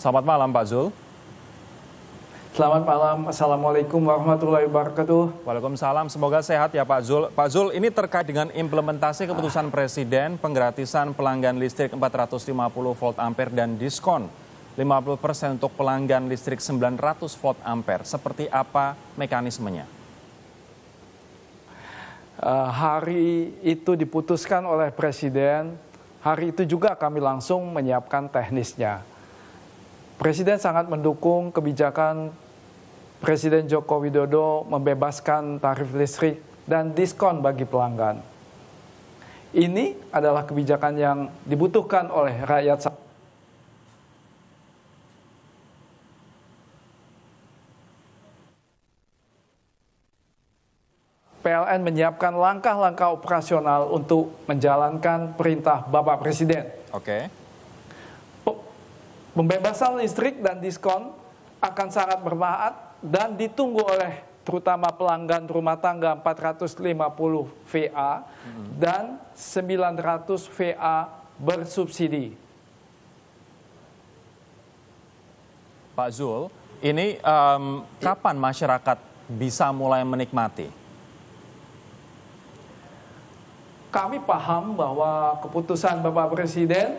Selamat malam Pak Zul. Selamat malam, Assalamualaikum warahmatullahi wabarakatuh. Waalaikumsalam, semoga sehat ya Pak Zul. Pak Zul, ini terkait dengan implementasi keputusan Presiden penggratisan pelanggan listrik 450 volt ampere dan diskon 50% untuk pelanggan listrik 900 volt ampere. Seperti apa mekanismenya? Hari itu diputuskan oleh Presiden, hari itu juga kami langsung menyiapkan teknisnya. Presiden sangat mendukung kebijakan Presiden Joko Widodo membebaskan tarif listrik dan diskon bagi pelanggan. Ini adalah kebijakan yang dibutuhkan oleh rakyat. PLN menyiapkan langkah-langkah operasional untuk menjalankan perintah Bapak Presiden. Oke. Pembebasan listrik dan diskon akan sangat bermanfaat dan ditunggu oleh terutama pelanggan rumah tangga 450 VA dan 900 VA bersubsidi. Pak Zul, ini kapan masyarakat bisa mulai menikmati? Kami paham bahwa keputusan Bapak Presiden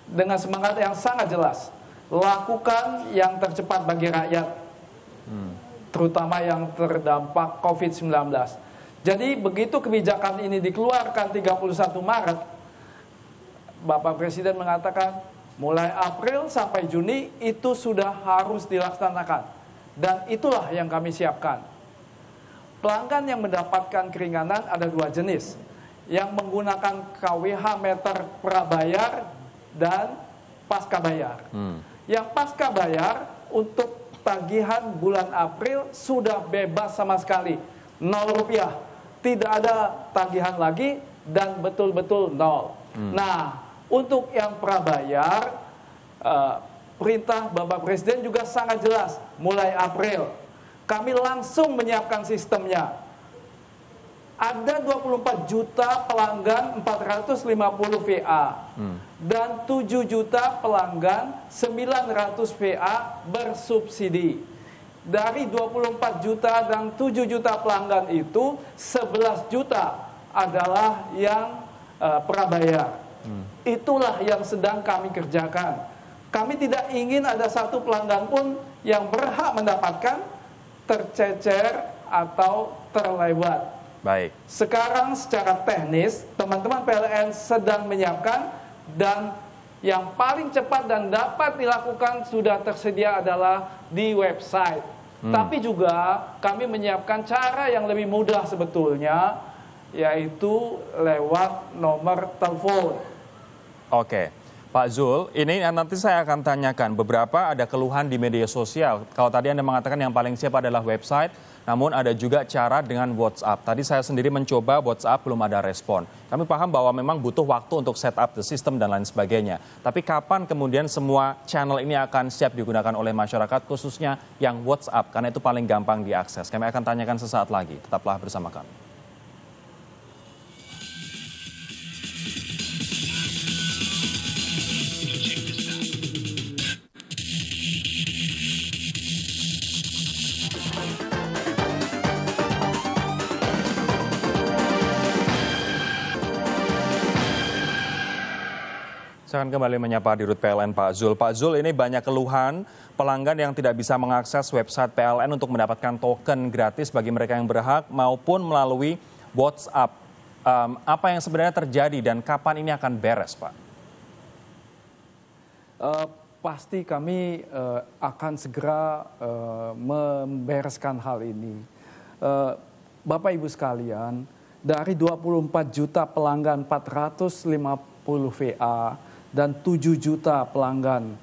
dengan semangat yang sangat jelas, lakukan yang tercepat bagi rakyat, terutama yang terdampak COVID-19. Jadi begitu kebijakan ini dikeluarkan 31 Maret, Bapak Presiden mengatakan mulai April sampai Juni itu sudah harus dilaksanakan. Dan itulah yang kami siapkan. Pelanggan yang mendapatkan keringanan ada dua jenis, yang menggunakan KWH meter prabayar dan pasca bayar. Yang pasca bayar untuk tagihan bulan April sudah bebas sama sekali, 0 rupiah, tidak ada tagihan lagi dan betul-betul 0. Nah, untuk yang prabayar, perintah Bapak Presiden juga sangat jelas, mulai April kami langsung menyiapkan sistemnya. Ada 24 juta pelanggan 450 VA dan 7 juta pelanggan 900 VA bersubsidi. Dari 24 juta dan 7 juta pelanggan itu 11 juta adalah yang prabayar. Itulah yang sedang kami kerjakan. Kami tidak ingin ada satu pelanggan pun yang berhak mendapatkan tercecer atau terlewat. Baik. Sekarang secara teknis, teman-teman PLN sedang menyiapkan dan yang paling cepat dan dapat dilakukan sudah tersedia adalah di website. Tapi juga kami menyiapkan cara yang lebih mudah sebetulnya, yaitu lewat nomor telepon. Oke. Pak Zul, ini nanti saya akan tanyakan beberapa ada keluhan di media sosial. Kalau tadi Anda mengatakan yang paling siap adalah website, namun ada juga cara dengan WhatsApp. Tadi saya sendiri mencoba WhatsApp, belum ada respon. Kami paham bahwa memang butuh waktu untuk set up the system dan lain sebagainya. Tapi kapan kemudian semua channel ini akan siap digunakan oleh masyarakat, khususnya yang WhatsApp, karena itu paling gampang diakses. Kami akan tanyakan sesaat lagi. Tetaplah bersama kami. Saya akan kembali menyapa Dirut PLN Pak Zul. Pak Zul, ini banyak keluhan pelanggan yang tidak bisa mengakses website PLN untuk mendapatkan token gratis bagi mereka yang berhak maupun melalui WhatsApp. Apa yang sebenarnya terjadi dan kapan ini akan beres, Pak? Pasti kami akan segera membereskan hal ini. Bapak Ibu sekalian, dari 24 juta pelanggan 450 VA dan 7 juta pelanggan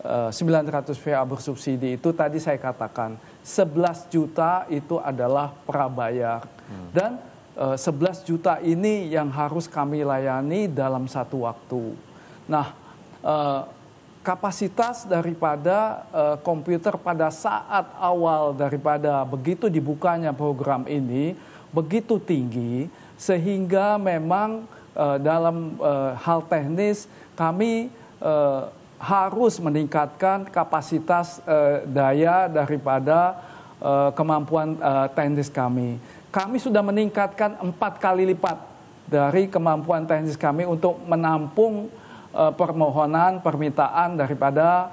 900 VA bersubsidi itu tadi saya katakan 11 juta itu adalah prabayar dan 11 juta ini yang harus kami layani dalam satu waktu. Nah, kapasitas daripada komputer pada saat awal daripada begitu dibukanya program ini begitu tinggi sehingga memang dalam hal teknis kami harus meningkatkan kapasitas daya daripada kemampuan teknis kami. Kami sudah meningkatkan 4 kali lipat dari kemampuan teknis kami untuk menampung permohonan, permintaan daripada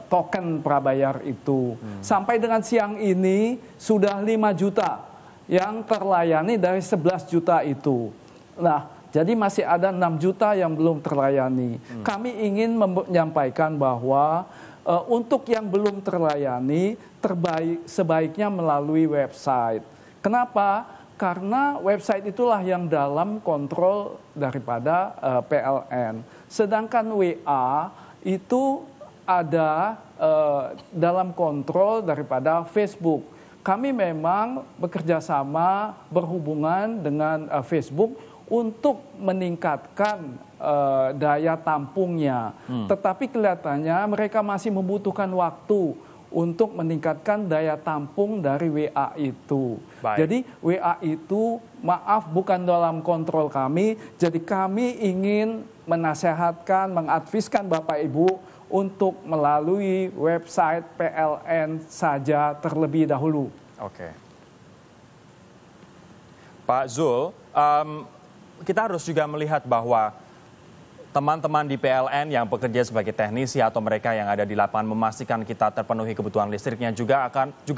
token prabayar itu. Sampai dengan siang ini sudah 5 juta yang terlayani dari 11 juta itu. Nah, jadi masih ada 6 juta yang belum terlayani. Kami ingin menyampaikan bahwa untuk yang belum terlayani, sebaiknya melalui website. Kenapa? Karena website itulah yang dalam kontrol daripada PLN. Sedangkan WA itu ada dalam kontrol daripada Facebook. Kami memang bekerja sama, berhubungan dengan Facebook untuk meningkatkan daya tampungnya. Tetapi kelihatannya mereka masih membutuhkan waktu untuk meningkatkan daya tampung dari WA itu. Baik. Jadi WA itu, maaf, bukan dalam kontrol kami. Jadi kami ingin menasehatkan, mengadviskan Bapak Ibu untuk melalui website PLN saja terlebih dahulu. Oke. Pak Zul, kita harus juga melihat bahwa teman-teman di PLN yang bekerja sebagai teknisi atau mereka yang ada di lapangan memastikan kita terpenuhi kebutuhan listriknya juga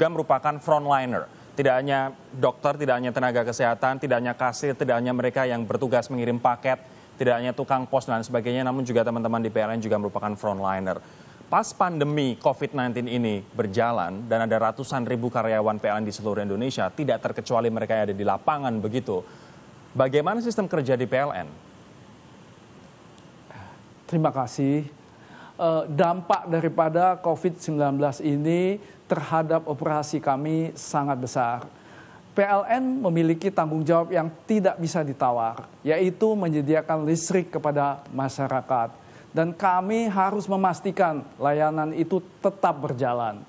merupakan frontliner. Tidak hanya dokter, tidak hanya tenaga kesehatan, tidak hanya kasir, tidak hanya mereka yang bertugas mengirim paket, tidak hanya tukang pos dan sebagainya, namun juga teman-teman di PLN juga merupakan frontliner. Pas pandemi COVID-19 ini berjalan dan ada ratusan ribu karyawan PLN di seluruh Indonesia, tidak terkecuali mereka yang ada di lapangan begitu. Bagaimana sistem kerja di PLN? Terima kasih. Dampak daripada COVID-19 ini terhadap operasi kami sangat besar. PLN memiliki tanggung jawab yang tidak bisa ditawar, yaitu menyediakan listrik kepada masyarakat. Dan kami harus memastikan layanan itu tetap berjalan.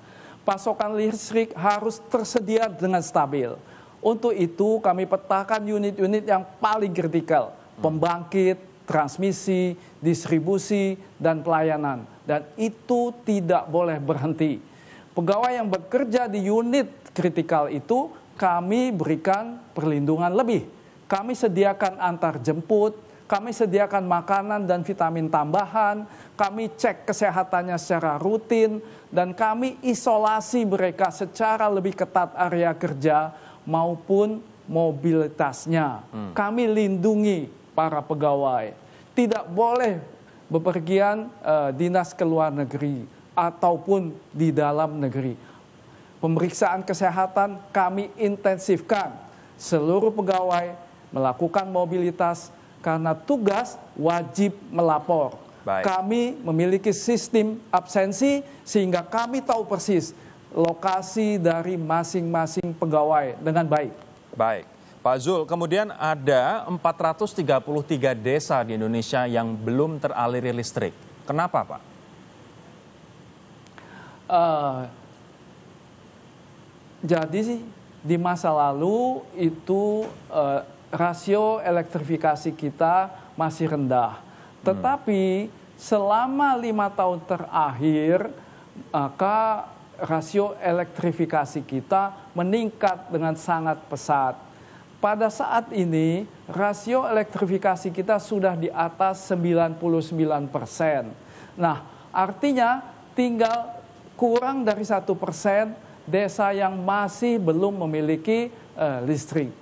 Pasokan listrik harus tersedia dengan stabil. Untuk itu kami petakan unit-unit yang paling kritikal, pembangkit, transmisi, distribusi, dan pelayanan. Dan itu tidak boleh berhenti. Pegawai yang bekerja di unit kritikal itu kami berikan perlindungan lebih. Kami sediakan antar jemput, kami sediakan makanan dan vitamin tambahan, kami cek kesehatannya secara rutin, dan kami isolasi mereka secara lebih ketat area kerja maupun mobilitasnya. Kami lindungi para pegawai. Tidak boleh bepergian dinas ke luar negeri ataupun di dalam negeri. Pemeriksaan kesehatan kami intensifkan. Seluruh pegawai melakukan mobilitas karena tugas wajib melapor. Baik. Kami memiliki sistem absensi sehingga kami tahu persis lokasi dari masing-masing pegawai dengan baik. Baik. Pak Zul, kemudian ada 433 desa di Indonesia yang belum teraliri listrik. Kenapa, Pak? Jadi di masa lalu itu rasio elektrifikasi kita masih rendah. Tetapi selama 5 tahun terakhir, maka rasio elektrifikasi kita meningkat dengan sangat pesat. Pada saat ini, rasio elektrifikasi kita sudah di atas 99%. Nah, artinya tinggal kurang dari 1% desa yang masih belum memiliki listrik.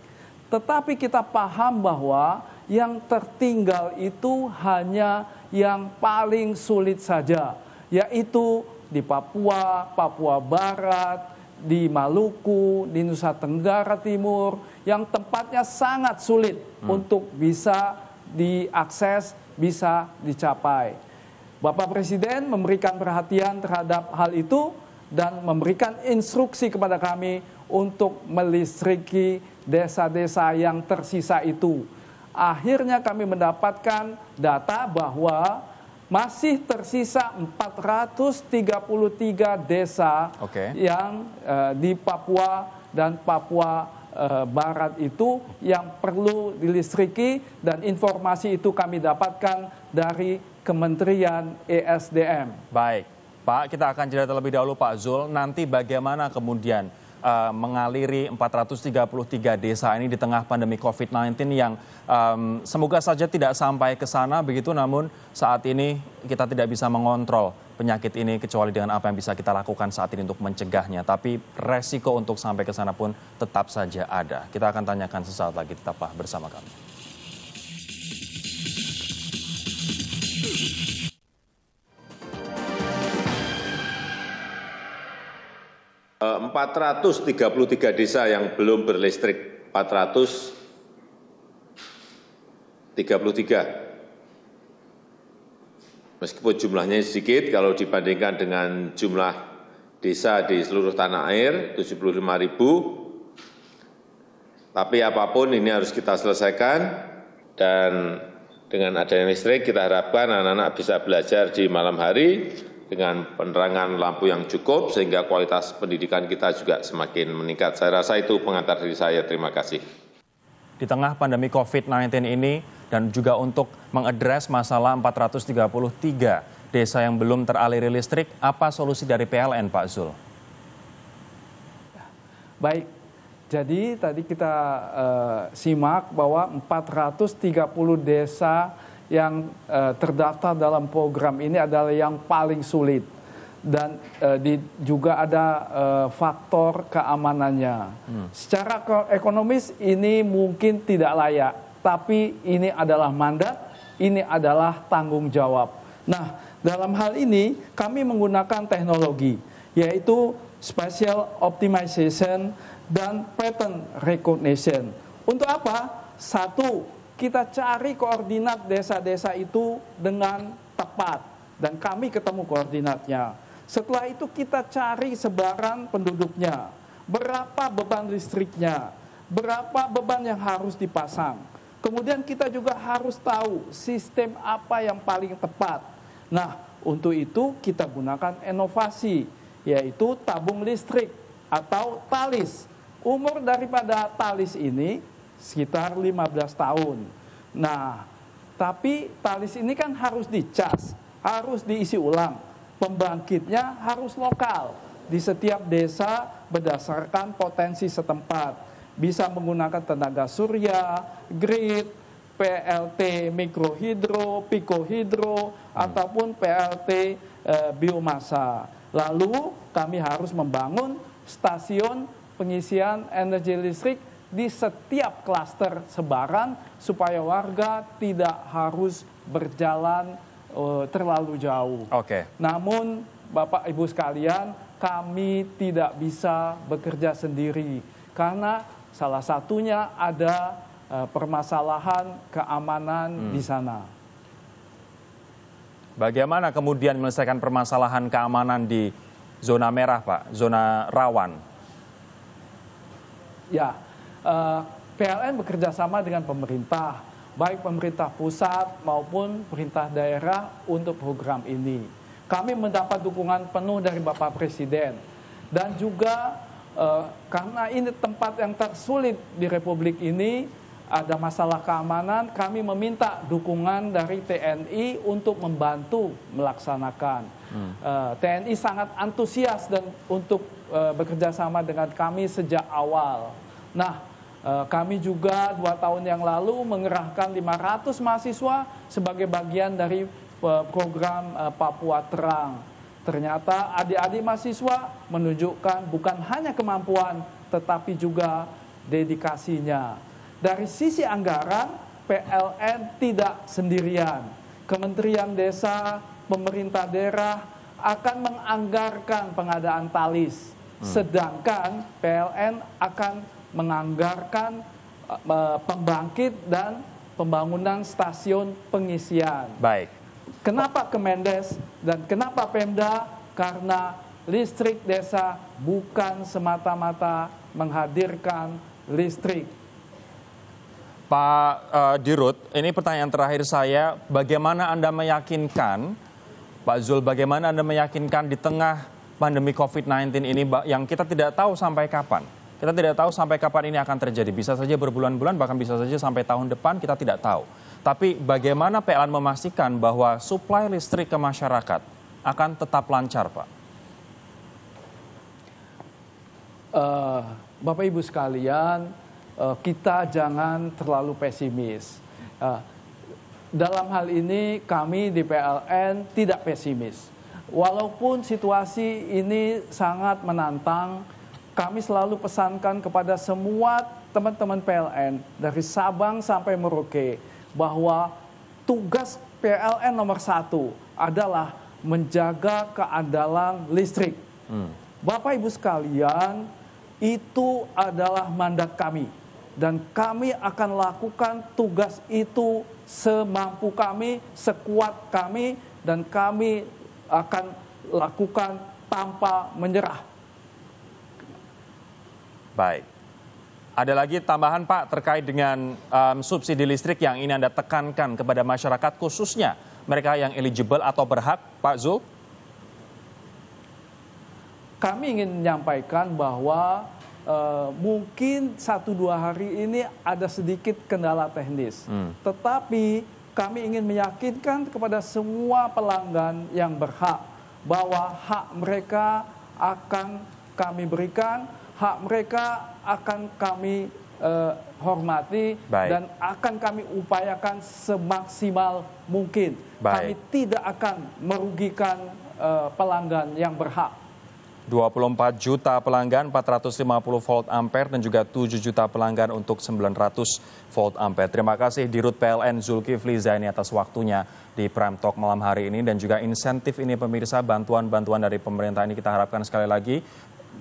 Tetapi kita paham bahwa yang tertinggal itu hanya yang paling sulit saja, yaitu di Papua, Papua Barat, di Maluku, di Nusa Tenggara Timur, yang tempatnya sangat sulit untuk bisa diakses, bisa dicapai. Bapak Presiden memberikan perhatian terhadap hal itu dan memberikan instruksi kepada kami untuk melistriki desa-desa yang tersisa itu. Akhirnya kami mendapatkan data bahwa masih tersisa 433 desa yang di Papua dan Papua Barat itu yang perlu dilistriki, dan informasi itu kami dapatkan dari Kementerian ESDM. Baik, Pak, kita akan jeda terlebih dahulu Pak Zul. Nanti bagaimana kemudian mengaliri 433 desa ini di tengah pandemi COVID-19 yang semoga saja tidak sampai ke sana begitu, namun saat ini kita tidak bisa mengontrol penyakit ini kecuali dengan apa yang bisa kita lakukan saat ini untuk mencegahnya. Tapi resiko untuk sampai ke sana pun tetap saja ada. Kita akan tanyakan sesaat lagi, tetaplah bersama kami. 433 desa yang belum berlistrik, 433. Meskipun jumlahnya sedikit, kalau dibandingkan dengan jumlah desa di seluruh tanah air, 75.000. Tapi apapun ini harus kita selesaikan, dan dengan adanya listrik kita harapkan anak-anak bisa belajar di malam hari, dengan penerangan lampu yang cukup sehingga kualitas pendidikan kita juga semakin meningkat. Saya rasa itu pengantar dari saya. Terima kasih. Di tengah pandemi COVID-19 ini dan juga untuk mengadres masalah 433 desa yang belum teraliri listrik, apa solusi dari PLN, Pak Zul? Baik, jadi tadi kita simak bahwa 430 desa yang terdaftar dalam program ini adalah yang paling sulit, dan juga ada faktor keamanannya. Secara ekonomis ini mungkin tidak layak, tapi ini adalah mandat, ini adalah tanggung jawab. Nah, dalam hal ini kami menggunakan teknologi, yaitu spatial optimization dan pattern recognition. Untuk apa? Satu, kita cari koordinat desa-desa itu dengan tepat, dan kami ketemu koordinatnya. Setelah itu kita cari sebaran penduduknya, berapa beban listriknya, berapa beban yang harus dipasang. Kemudian kita juga harus tahu sistem apa yang paling tepat. Nah, untuk itu kita gunakan inovasi, yaitu tabung listrik atau TALIS. Umur daripada TALIS ini sekitar 15 tahun. Nah, tapi TALIS ini kan harus dicas, harus diisi ulang. Pembangkitnya harus lokal di setiap desa berdasarkan potensi setempat. Bisa menggunakan tenaga surya, grid, PLT mikrohidro, pikohidro, ataupun PLT biomasa. Lalu kami harus membangun stasiun pengisian energi listrik di setiap klaster sebaran supaya warga tidak harus berjalan terlalu jauh. Oke. Namun Bapak Ibu sekalian, kami tidak bisa bekerja sendiri karena salah satunya ada permasalahan keamanan di sana. Bagaimana kemudian menyelesaikan permasalahan keamanan di zona merah, Pak, zona rawan? Ya, PLN bekerja sama dengan pemerintah, baik pemerintah pusat maupun pemerintah daerah untuk program ini. Kami mendapat dukungan penuh dari Bapak Presiden, dan juga karena ini tempat yang tersulit di Republik ini, ada masalah keamanan, kami meminta dukungan dari TNI untuk membantu melaksanakan. TNI sangat antusias dan untuk bekerja sama dengan kami sejak awal. Nah, kami juga 2 tahun yang lalu mengerahkan 500 mahasiswa sebagai bagian dari program Papua Terang. Ternyata adik-adik mahasiswa menunjukkan bukan hanya kemampuan, tetapi juga dedikasinya. Dari sisi anggaran, PLN tidak sendirian. Kementerian Desa, pemerintah daerah akan menganggarkan pengadaan TALIS. Sedangkan PLN akan menganggarkan pembangkit dan pembangunan stasiun pengisian. Baik. Kenapa Kemendes dan kenapa Pemda? Karena listrik desa bukan semata-mata menghadirkan listrik. Pak Dirut, ini pertanyaan terakhir saya, bagaimana Anda meyakinkan, Pak Zul, bagaimana Anda meyakinkan di tengah pandemi COVID-19 ini yang kita tidak tahu sampai kapan? Kita tidak tahu sampai kapan ini akan terjadi, bisa saja berbulan-bulan, bahkan bisa saja sampai tahun depan, kita tidak tahu. Tapi bagaimana PLN memastikan bahwa suplai listrik ke masyarakat akan tetap lancar, Pak? Bapak Ibu sekalian, kita jangan terlalu pesimis. Dalam hal ini kami di PLN tidak pesimis. Walaupun situasi ini sangat menantang, kami selalu pesankan kepada semua teman-teman PLN dari Sabang sampai Merauke bahwa tugas PLN nomor 1 adalah menjaga keandalan listrik. Bapak Ibu sekalian, itu adalah mandat kami. Dan kami akan lakukan tugas itu semampu kami, sekuat kami, dan kami akan lakukan tanpa menyerah. Baik. Ada lagi tambahan Pak terkait dengan subsidi listrik yang ini Anda tekankan kepada masyarakat khususnya mereka yang eligible atau berhak, Pak Zul? Kami ingin menyampaikan bahwa mungkin 1-2 hari ini ada sedikit kendala teknis. Tetapi kami ingin meyakinkan kepada semua pelanggan yang berhak bahwa hak mereka akan kami berikan, hak mereka akan kami hormati. Baik. Dan akan kami upayakan semaksimal mungkin. Baik. Kami tidak akan merugikan pelanggan yang berhak. 24 juta pelanggan 450 volt ampere dan juga 7 juta pelanggan untuk 900 volt ampere. Terima kasih Dirut PLN Zulkifli Zaini atas waktunya di Prime Talk malam hari ini, dan juga insentif ini pemirsa, bantuan-bantuan dari pemerintah ini kita harapkan sekali lagi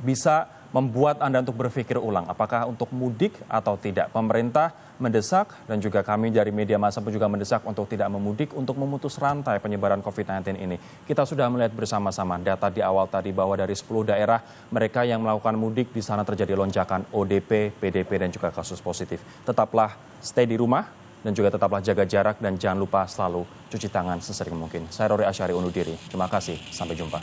bisa membuat Anda untuk berpikir ulang apakah untuk mudik atau tidak. Pemerintah mendesak dan juga kami dari media massa pun juga mendesak untuk tidak memudik untuk memutus rantai penyebaran COVID-19 ini. Kita sudah melihat bersama-sama data di awal tadi bahwa dari 10 daerah mereka yang melakukan mudik di sana terjadi lonjakan ODP, PDP dan juga kasus positif. Tetaplah stay di rumah dan juga tetaplah jaga jarak dan jangan lupa selalu cuci tangan sesering mungkin. Saya Rory Asyari undur diri. Terima kasih. Sampai jumpa.